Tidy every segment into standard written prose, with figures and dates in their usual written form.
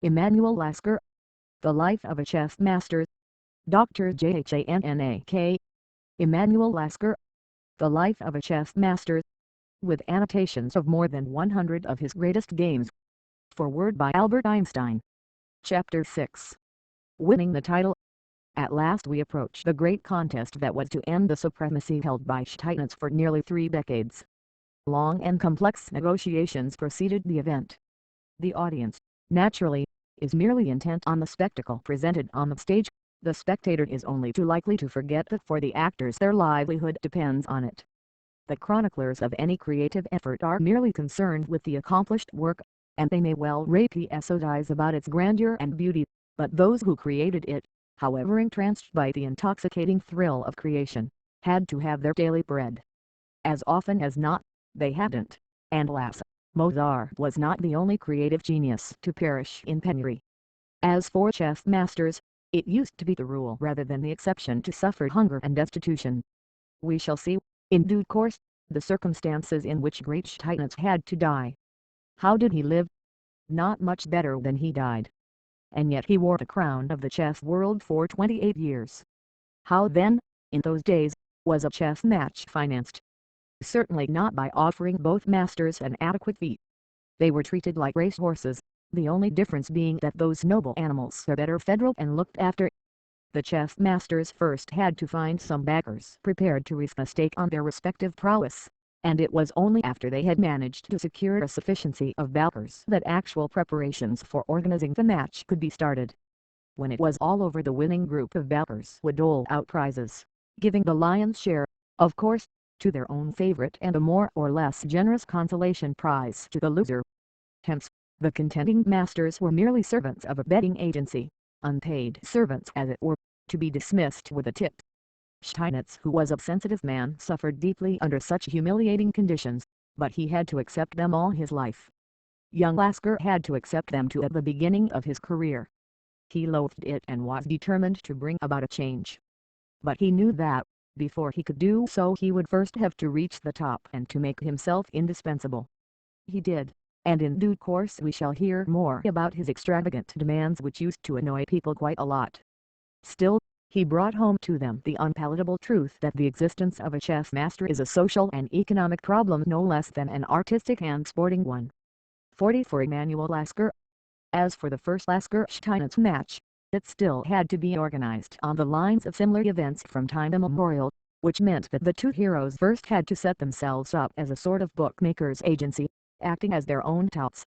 Emanuel Lasker. The Life of a Chess Master. Dr. Jhanak. Emanuel Lasker. The Life of a Chess Master. With annotations of more than 100 of his greatest games. Foreword by Albert Einstein. Chapter 6. Winning the Title. At last we approach the great contest that was to end the supremacy held by Titans for nearly 3 decades. Long and complex negotiations preceded the event. The audience, naturally, is merely intent on the spectacle presented on the stage. The spectator is only too likely to forget that for the actors their livelihood depends on it. The chroniclers of any creative effort are merely concerned with the accomplished work, and they may well rhapsodize about its grandeur and beauty, but those who created it, however entranced by the intoxicating thrill of creation, had to have their daily bread. As often as not, they hadn't, and alas, Mozart was not the only creative genius to perish in penury. As for chess masters, it used to be the rule rather than the exception to suffer hunger and destitution. We shall see, in due course, the circumstances in which great titans had to die. How did he live? Not much better than he died. And yet he wore the crown of the chess world for 28 years. How then, in those days, was a chess match financed? Certainly not by offering both masters an adequate fee. They were treated like race horses, the only difference being that those noble animals are better fed and looked after. The chess masters first had to find some backers prepared to risk a stake on their respective prowess, and it was only after they had managed to secure a sufficiency of backers that actual preparations for organizing the match could be started. When it was all over, the winning group of backers would dole out prizes, giving the lion's share, of course, to their own favorite and a more or less generous consolation prize to the loser. Hence, the contending masters were merely servants of a betting agency, unpaid servants as it were, to be dismissed with a tip. Steinitz, who was a sensitive man, suffered deeply under such humiliating conditions, but he had to accept them all his life. Young Lasker had to accept them too at the beginning of his career. He loathed it and was determined to bring about a change. But he knew that, before he could do so, he would first have to reach the top and to make himself indispensable. He did, and in due course we shall hear more about his extravagant demands, which used to annoy people quite a lot. Still, he brought home to them the unpalatable truth that the existence of a chess master is a social and economic problem no less than an artistic and sporting one. 40 for Emanuel Lasker. As for the first Lasker-Steinitz match, it still had to be organized on the lines of similar events from time immemorial, which meant that the two heroes first had to set themselves up as a sort of bookmaker's agency, acting as their own touts.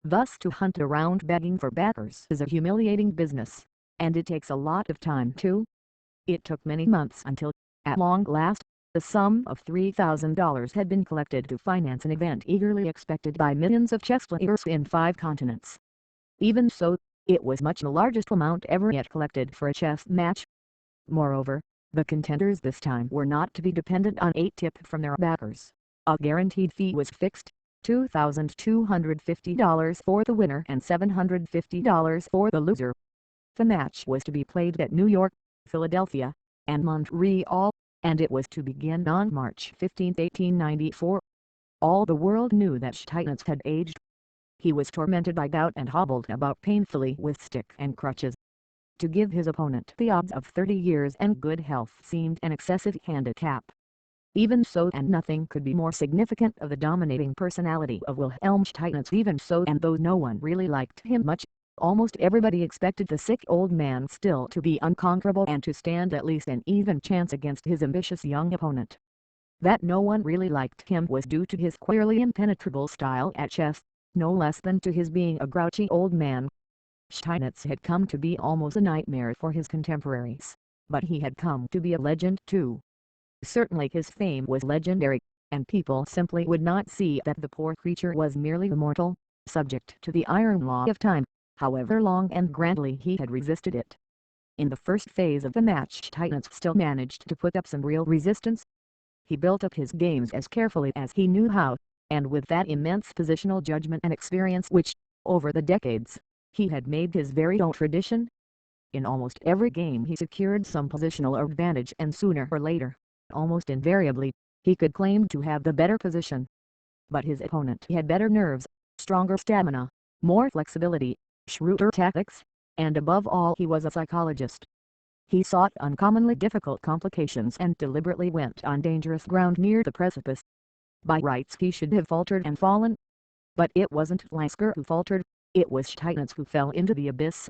Thus to hunt around begging for backers is a humiliating business, and it takes a lot of time too. It took many months until, at long last, the sum of $3,000 had been collected to finance an event eagerly expected by millions of chess players in 5 continents. Even so, it was much the largest amount ever yet collected for a chess match. Moreover, the contenders this time were not to be dependent on a tip from their backers. A guaranteed fee was fixed, $2,250 for the winner and $750 for the loser. The match was to be played at New York, Philadelphia, and Montreal, and it was to begin on March 15, 1894. All the world knew that Steinitz had aged. He was tormented by gout and hobbled about painfully with stick and crutches. To give his opponent the odds of 30 years and good health seemed an excessive handicap. Even so, and nothing could be more significant of the dominating personality of Wilhelm Steinitz, even so, and though no one really liked him much, almost everybody expected the sick old man still to be unconquerable and to stand at least an even chance against his ambitious young opponent. That no one really liked him was due to his queerly impenetrable style at chess, no less than to his being a grouchy old man. Steinitz had come to be almost a nightmare for his contemporaries, but he had come to be a legend too. Certainly his fame was legendary, and people simply would not see that the poor creature was merely a mortal, subject to the iron law of time, however long and grandly he had resisted it. In the first phase of the match, Steinitz still managed to put up some real resistance. He built up his games as carefully as he knew how, and with that immense positional judgment and experience which, over the decades, he had made his very own tradition. In almost every game he secured some positional advantage, and sooner or later, almost invariably, he could claim to have the better position. But his opponent had better nerves, stronger stamina, more flexibility, shrewder tactics, and above all he was a psychologist. He sought uncommonly difficult complications and deliberately went on dangerous ground near the precipice. By rights he should have faltered and fallen. But it wasn't Lasker who faltered, it was Steinitz who fell into the abyss.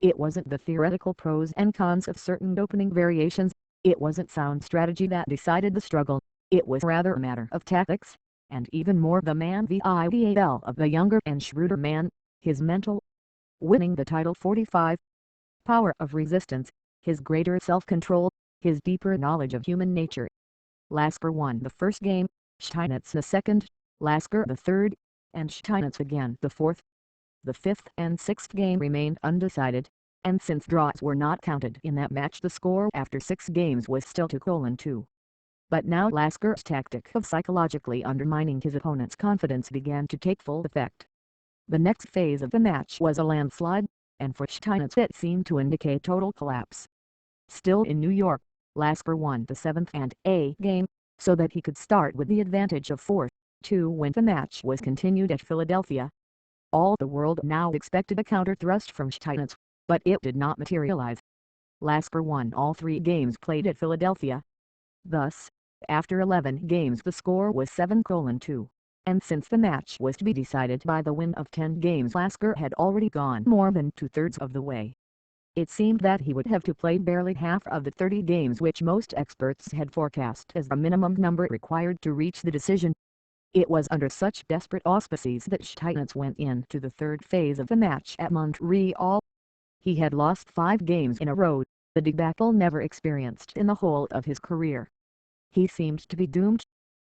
It wasn't the theoretical pros and cons of certain opening variations, it wasn't sound strategy that decided the struggle, it was rather a matter of tactics, and even more the man-the-ideal of the younger and shrewder man, his mental. Winning the title 45. Power of resistance, his greater self-control, his deeper knowledge of human nature. Lasker won the first game, Steinitz the second, Lasker the third, and Steinitz again the fourth. The fifth and sixth game remained undecided, and since draws were not counted in that match the score after 6 games was still 2-2. But now Lasker's tactic of psychologically undermining his opponent's confidence began to take full effect. The next phase of the match was a landslide, and for Steinitz it seemed to indicate total collapse. Still in New York, Lasker won the 7th and 8th game, so that he could start with the advantage of 4-2 when the match was continued at Philadelphia. All the world now expected a counter-thrust from Steinitz, but it did not materialize. Lasker won all 3 games played at Philadelphia. Thus, after 11 games the score was 7-2, and since the match was to be decided by the win of 10 games Lasker had already gone more than 2/3 of the way. It seemed that he would have to play barely half of the 30 games which most experts had forecast as the minimum number required to reach the decision. It was under such desperate auspices that Steinitz went into the third phase of the match at Montreal. He had lost 5 games in a row, the debacle never experienced in the whole of his career. He seemed to be doomed.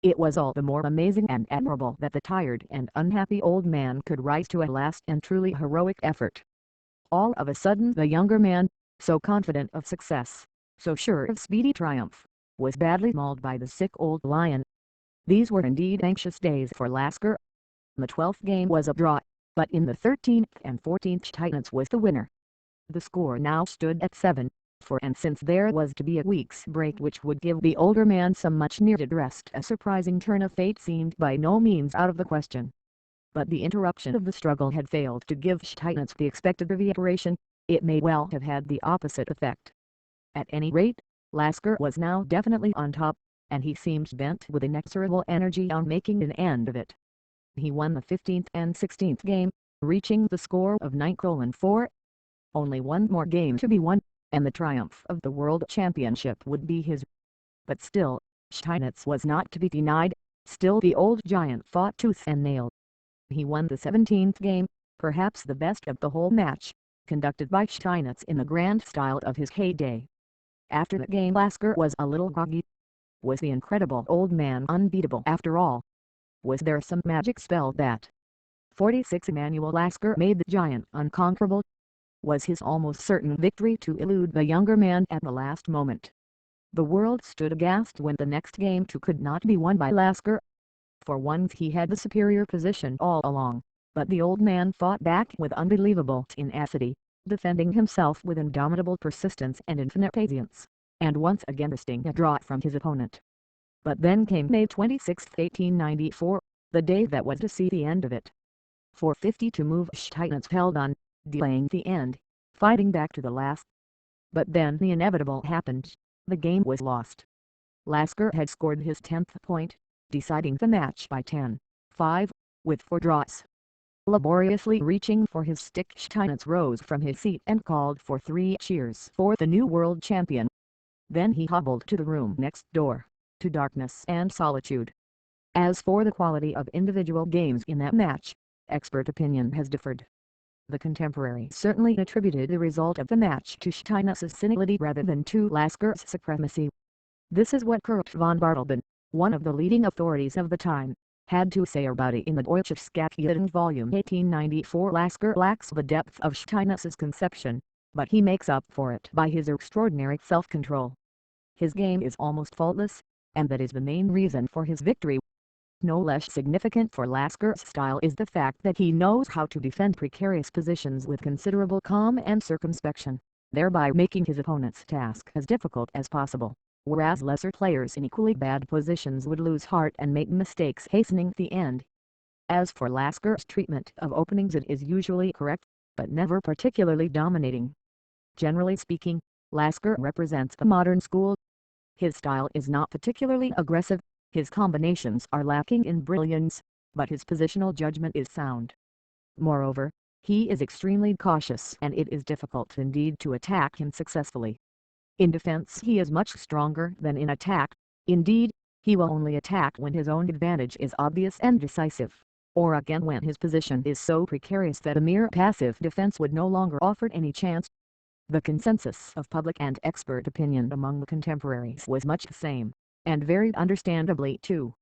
It was all the more amazing and admirable that the tired and unhappy old man could rise to a last and truly heroic effort. All of a sudden the younger man, so confident of success, so sure of speedy triumph, was badly mauled by the sick old lion. These were indeed anxious days for Lasker. The 12th game was a draw, but in the 13th and 14th Steinitz was the winner. The score now stood at 7-4, and since there was to be a week's break which would give the older man some much-needed rest, a surprising turn of fate seemed by no means out of the question. But the interruption of the struggle had failed to give Steinitz the expected reverberation, it may well have had the opposite effect. At any rate, Lasker was now definitely on top, and he seemed bent with inexorable energy on making an end of it. He won the 15th and 16th game, reaching the score of 9-4. Only one more game to be won, and the triumph of the World Championship would be his. But still, Steinitz was not to be denied, still the old giant fought tooth and nail. He won the 17th game, perhaps the best of the whole match, conducted by Steinitz in the grand style of his heyday. After the game Lasker was a little groggy. Was the incredible old man unbeatable after all? Was there some magic spell that 46 Emanuel Lasker made the giant unconquerable? Was his almost certain victory to elude the younger man at the last moment? The world stood aghast when the next game too could not be won by Lasker. For once he had the superior position all along, but the old man fought back with unbelievable tenacity, defending himself with indomitable persistence and infinite patience, and once again wresting a draw from his opponent. But then came May 26, 1894, the day that was to see the end of it. For 52 moves Steinitz held on, delaying the end, fighting back to the last. But then the inevitable happened, the game was lost. Lasker had scored his 10th point, deciding the match by 10-5, with 4 draws. Laboriously reaching for his stick Steinitz rose from his seat and called for 3 cheers for the new world champion. Then he hobbled to the room next door, to darkness and solitude. As for the quality of individual games in that match, expert opinion has differed. The contemporary certainly attributed the result of the match to Steinitz's senility rather than to Lasker's supremacy. This is what Kurt von Bartleben, one of the leading authorities of the time, had to say about it in the Deutsche Statuten volume 1894. Lasker lacks the depth of Steinitz's conception, but he makes up for it by his extraordinary self-control. His game is almost faultless, and that is the main reason for his victory. No less significant for Lasker's style is the fact that he knows how to defend precarious positions with considerable calm and circumspection, thereby making his opponent's task as difficult as possible, whereas lesser players in equally bad positions would lose heart and make mistakes hastening the end. As for Lasker's treatment of openings, it is usually correct. but never particularly dominating. Generally speaking, Lasker represents the modern school. His style is not particularly aggressive, his combinations are lacking in brilliance, but his positional judgment is sound. Moreover, he is extremely cautious and it is difficult indeed to attack him successfully. In defense he is much stronger than in attack, indeed, he will only attack when his own advantage is obvious and decisive, or again when his position is so precarious that a mere passive defense would no longer offer any chance. The consensus of public and expert opinion among the contemporaries was much the same, and varied understandably too.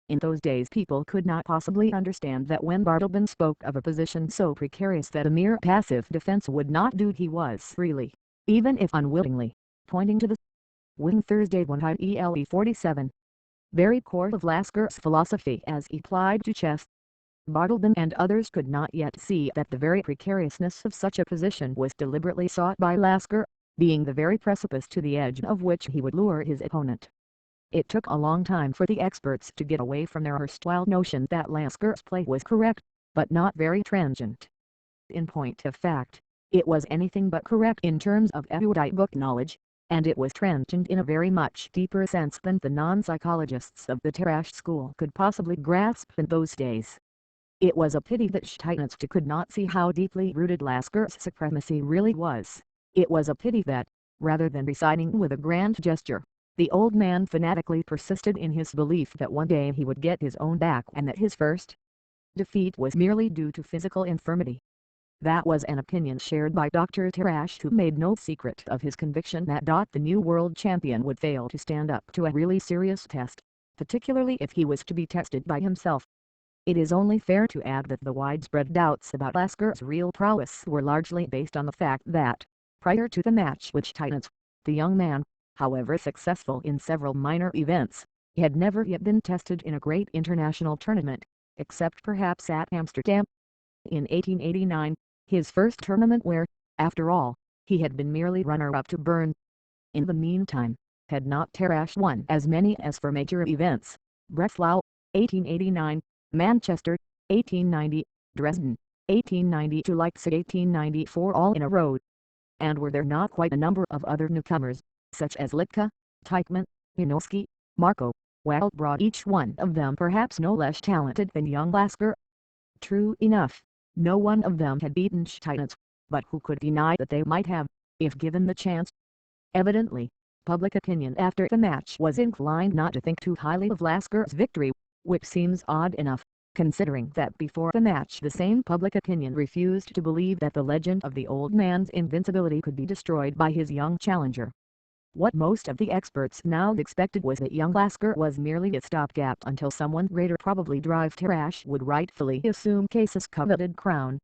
In those days people could not possibly understand that when Bartleby spoke of a position so precarious that a mere passive defense would not do, he was really, even if unwittingly, pointing to the wing Thursday 1 ele 47. Very core of Lasker's philosophy as applied to chess. Bartleby and others could not yet see that the very precariousness of such a position was deliberately sought by Lasker, being the very precipice to the edge of which he would lure his opponent. It took a long time for the experts to get away from their erstwhile notion that Lasker's play was correct, but not very transient. In point of fact, it was anything but correct in terms of erudite book knowledge, and it was transient in a very much deeper sense than the non-psychologists of the Tarrasch school could possibly grasp in those days. It was a pity that Steinitz could not see how deeply rooted Lasker's supremacy really was. It was a pity that, rather than reciting with a grand gesture, the old man fanatically persisted in his belief that one day he would get his own back and that his first defeat was merely due to physical infirmity. That was an opinion shared by Dr. Tarrasch, who made no secret of his conviction that the new world champion would fail to stand up to a really serious test, particularly if he was to be tested by himself. It is only fair to add that the widespread doubts about Lasker's real prowess were largely based on the fact that, prior to the match with Steinitz, the young man, however successful in several minor events, had never yet been tested in a great international tournament, except perhaps at Amsterdam. In 1889, his first tournament where, after all, he had been merely runner-up to Bern. In the meantime, had not Tarrasch won as many as for major events, Breslau, 1889, Manchester, 1890, Dresden, 1890 to Leipzig 1894 all in a row? And were there not quite a number of other newcomers, such as Litka, Teichmann, Janowski, Marco, Wildbrod, each one of them perhaps no less talented than young Lasker? True enough, no one of them had beaten Steinitz, but who could deny that they might have, if given the chance? Evidently, public opinion after the match was inclined not to think too highly of Lasker's victory, which seems odd enough, considering that before the match the same public opinion refused to believe that the legend of the old man's invincibility could be destroyed by his young challenger. What most of the experts now expected was that young Lasker was merely a stopgap until someone greater, probably Tarrasch, would rightfully assume Case's coveted crown.